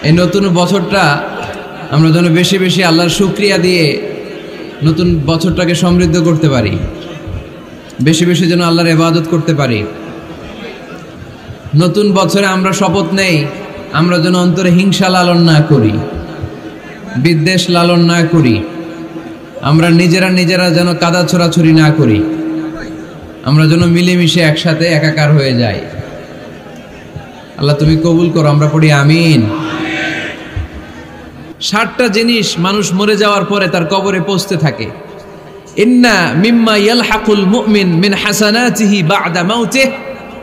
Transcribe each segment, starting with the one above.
এই নতুন বছরটা আমরা যেন বেশি বেশি আল্লাহর শুকরিয়া দিয়ে নতুন বছরটাকে সমৃদ্ধ করতে পারি, বেশি বেশি যেন আল্লাহর ইবাদত করতে পারি। নতুন বছরে আমরা শপথ নেই আমরা যেন অন্তরে হিংসা লালন না করি, বিদ্বেষ লালন না করি, আমরা নিজেরা যেন কাদা ছোড়াছুরি না করি, আমরা যেন মিলেমিশে একসাথে একাকার হয়ে যাই। আল্লাহ তুমি কবুল করো, আমরা পড়ি আমিন। 60টা জিনিস মানুষ মরে যাওয়ার পরে তার কবরে পৌঁছতে থাকে। ইন্না মিম্মা ইয়ালহাকুল মুমিন মিন হাসানাতিহি বা'দা মাউতিহি,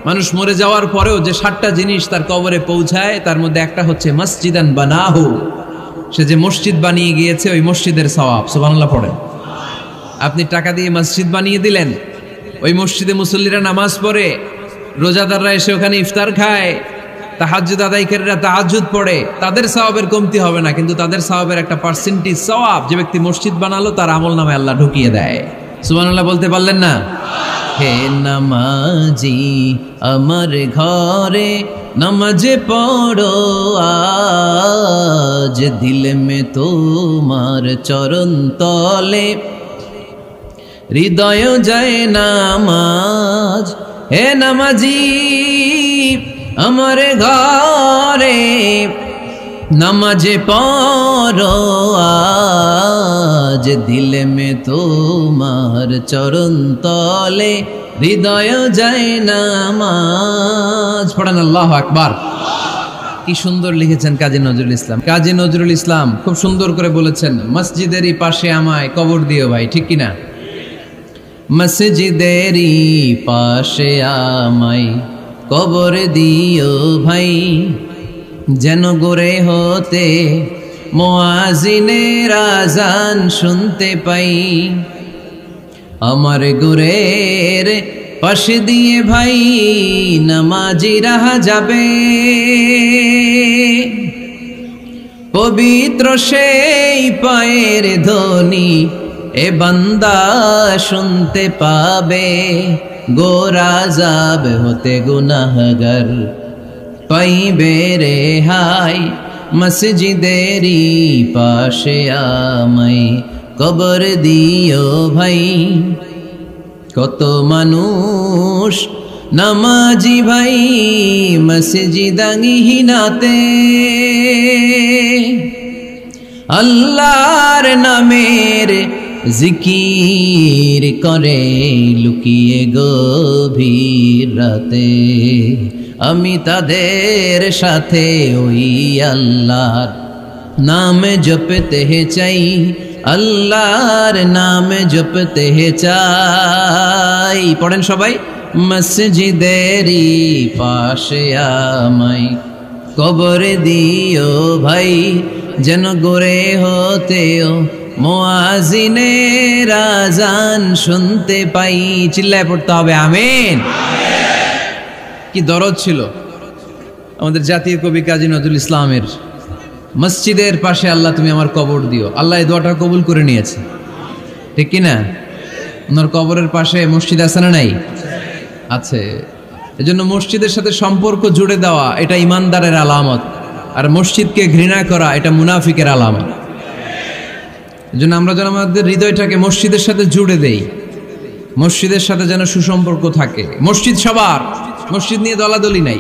মানুষ মরে যাওয়ার পরেও যে 60টা জিনিস তার কবরে পৌঁছায় তার মধ্যে একটা হচ্ছে মসজিদান বানাহু, সে যে মসজিদ বানিয়ে গিয়েছে ওই মসজিদের সওয়াব। সুবহানাল্লাহ পড়েন। আপনি টাকা দিয়ে মসজিদ বানিয়ে দিলেন, ওই মসজিদে মুসল্লিরা নামাজ পড়ে, রোজাদাররা এসে ওখানে ইফতার খায়, তাহাজ্জুদ আদায়কারীরা তাহাজ্জুদ পড়ে, তাদের সওয়াবের কমতি হবে না, কিন্তু তাদের সওয়াবের একটা পার্সেন্টেজ সওয়াব যে ব্যক্তি মসজিদ বানালো তার আমলনামায় আল্লাহ ঢুকিয়ে দেয়। সুবহানাল্লাহ বলতে পারলেন না? হে নামাজি আমার ঘরে নামাজ পড়ো আজ, দিল মে তোমার চরণ তলে হৃদয় যায় নামাজ। হে নামাজি আমার ঘরে নামাজ পড়ো আজ, দিল মে তোমার চরণ তলে হৃদয় যায় নামাজ। পড়েন আল্লাহু আকবার। কি সুন্দর লিখেছেন কাজী নজরুল ইসলাম। কাজী নজরুল ইসলাম খুব সুন্দর করে বলেছেন, মসজিদেরই পাশে আমায় কবর দিও ভাই, ঠিক কিনা? মসজিদেরই পাশে আমায় কবর দিও ভাই, যেন গোরে হতে মুয়াজ্জিনের আযান শুনতে পাই। আমার গোরের পাশে দিয়ে ভাই নামাজিরা যাবে, পবিত্র সেই পায়ের ধ্বনি এ বান্দা শুনতে পাবে। গোরা যাব হতে গুনাহগার পাইবে রেহাই, মসজিদেরই পাশে আমায় কবর দিও ভাই। কত মানুষ নামাজি ভাই মসজিদাঙ্গিহীনাতে, আল্লাহর নামের জিকির করে লুকিয়ে গভীর রাতে। আমি তাদের সাথে ওই আল্লাহর নাম জপতে চাই, আল্লাহর নাম জপতে চাই। পড়েন সবাই, মসজিদেরই পাশে আমায় কবর দিও ভাই, যেন গোরে হতেও মুয়াজ্জিনের আযান শুনতে পাই। চিল্লায় পড়তে হবে আমিন। কি দরদ ছিল আমাদের জাতীয় কবি কাজী নজরুল ইসলামের, মসজিদের পাশে আল্লাহ তুমি আমার কবর দিও। আল্লাহ এই দোয়াটা কবুল করে নিয়েছে, ঠিক কিনা? ওনার কবরের পাশে মসজিদ আছে না নাই? আছে। এজন্য মসজিদের সাথে সম্পর্ক জুড়ে দেওয়া এটা ইমানদারের আলামত, আর মসজিদকে ঘৃণা করা এটা মুনাফিকের আলামত। এজন্য আমরা যেন আমাদের হৃদয়টাকে মসজিদের সাথে জুড়ে দেই, মসজিদের সাথে যেন সুসম্পর্ক থাকে। মসজিদ সবার, মসজিদ নিয়ে দলাদলি নাই।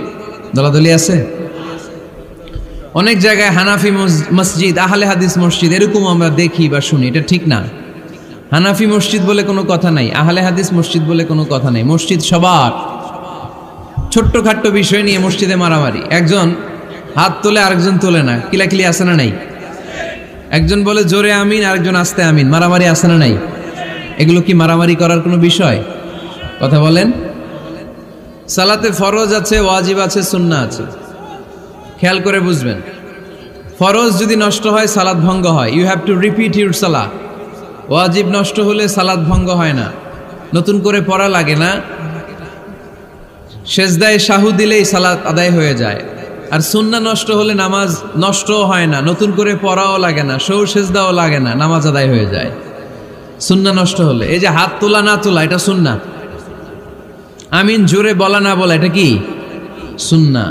দলাদলি আছে অনেক জায়গায়, হানাফি মসজিদ, আহলে হাদিস মসজিদ এরকম আমরা দেখি বা শুনি, এটা ঠিক না। হানাফি মসজিদ বলে কোনো কথা নাই, আহলে হাদিস মসজিদ বলে কোনো কথা নাই। মসজিদ সবার। ছোট্টখাট্ট বিষয় নিয়ে মসজিদে মারামারি, একজন হাত তোলে আরেকজন তোলে না, কিলাকিলি আছে না নাই? একজন বলে জোরে আমিন, আরেকজন আস্তে আমিন, মারামারি আছে না নাই? এগুলো কি মারামারি করার কোনো বিষয়? কথা বলেন। সালাতে ফরজ আছে, ওয়াজিব আছে, সুন্নাহ আছে। খেয়াল করে বুঝবেন, ফরজ যদি নষ্ট হয় সালাত ভঙ্গ হয়, you have to repeat your সালাত। ওয়াজিব নষ্ট হলে সালাত ভঙ্গ হয় না, নতুন করে পড়া লাগে না, সেজদায় সাহু দিলেই সালাত আদায় হয়ে যায়। আর সুন্নাহ নষ্ট হলে নামাজ নষ্টও হয় না, নতুন করে পড়াও লাগে না, সৌ সেজদাও লাগে না, নামাজ আদায় হয়ে যায় সুন্নাহ নষ্ট হলে। এই যে হাত তোলা না তোলা এটা সুন্নাহ, আমিন জোরে বলা না বলা এটা কি সুন্নাহ।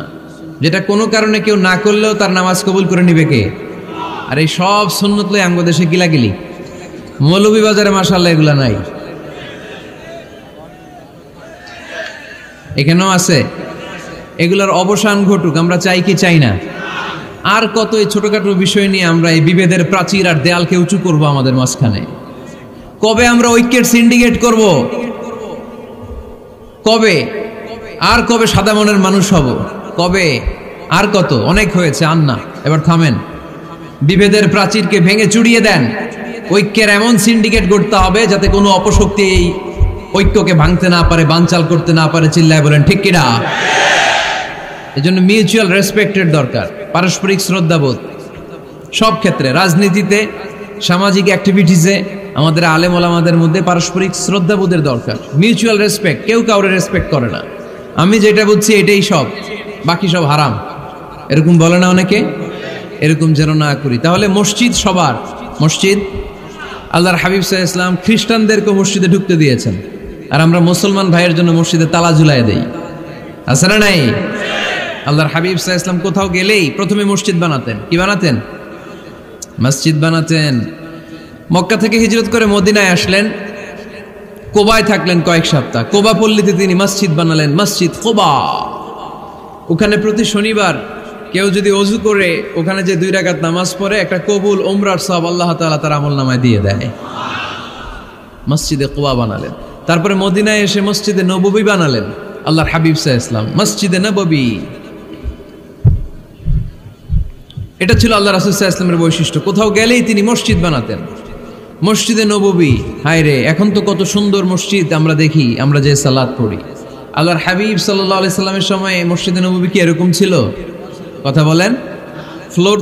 যেটা কোনো কারণে কেউ না করলেও তার নামাজ কবুল করে নিবে কে? আর এই সব সুন্নত লই আমগো দেশে গিলাগিলি। মৌলভীবাজারে মাশাআল্লাহ এগুলা নাই, এখানেও আছে। এগুলার অবসান ঘটুক, আমরা চাই কি চাই না? আর কত এই ছোটখাটো বিষয় নিয়ে আমরা এই বিভেদের প্রাচীর আর দেয়ালকে উঁচু করব আমাদের মাঝখানে? কবে আমরা ঐক্যের সিন্ডিকেট করব? কবে? আর কবে সাদা মনের মানুষ হব? কবে? আর কত? অনেক হয়েছে, আর না, এবার থামেন। বিভেদের প্রাচীরকে ভেঙে চুড়িয়ে দেন। ঐক্যের এমন সিন্ডিকেট করতে হবে যাতে কোনো অপশক্তি এই ঐক্যকে ভাঙতে না পারে, বানচাল করতে না পারে। চিল্লায় বলেন ঠিক কিনা? এজন্য মিউচুয়াল রেসপেক্টের দরকার, পারস্পরিক শ্রদ্ধাবোধ সব ক্ষেত্রে, রাজনীতিতে, সামাজিক অ্যাক্টিভিটিসে আমাদের আলেম ওলামাদের মধ্যে পারস্পরিক শ্রদ্ধাবোধের দরকার, মিউচুয়াল রেসপেক্ট। কেউ কাউরে রেসপেক্ট করে না, আমি যেটা বুঝছি এটাই সব, বাকি সব হারাম, এরকম বলে না অনেকে? এরকম যেন না করি। তাহলে মসজিদ সবার, মসজিদ আল্লাহর হাবিব সাল্লাল্লাহু আলাইহি ওয়াসাল্লাম খ্রিস্টানদেরকে মসজিদে ঢুকতে দিয়েছেন, আর আমরা মুসলমান ভাইয়ের জন্য মসজিদে তালা ঝুলাই দেই, আছে না নাই? আল্লাহর হাবিব সাল্লাল্লাহু আলাইহি ওয়াসাল্লাম কোথাও গেলেই প্রথমে মসজিদ বানাতেন। কি বানাতেন? মসজিদ বানাতেন। মক্কা থেকে হিজরত করে মদিনায় আসলেন, কোবায় থাকলেন কয়েক সপ্তাহ। কোবা পল্লীতে তিনি মসজিদ বানালেন, মসজিদ কোবা। ওখানে প্রতি শনিবার কেউ যদি ওযু করে ওখানে যে 2 রাকাত নামাজ পড়ে, একটা কবুল উমরার সওয়াব আল্লাহ তাআলা তার আমলনামায় দিয়ে দেয়। মসজিদে কোবা বানালেন। তারপরে মদিনায় এসে মসজিদে নববী বানালেন আল্লাহর হাবিব সাল্লাল্লাহু আলাইহি ওয়াসাল্লাম, মসজিদে নববী। এটা ছিল আল্লাহ রাসূল সাল্লাল্লাহু আলাইহি ওয়াসাল্লামের বৈশিষ্ট্য। কোথাও গেলেই তিনি মসজিদ বানাতেন, মসজিদে নববী। হায় রে, এখন তো কত সুন্দর মসজিদ আমরা দেখি, আমরা যে সালাত পড়ি। আল্লাহর হাবিব সাল্লাল্লাহু আলাইহি সাল্লামের সময় মসজিদে নববী কি এরকম ছিল? কথা বলেন। ফ্লোর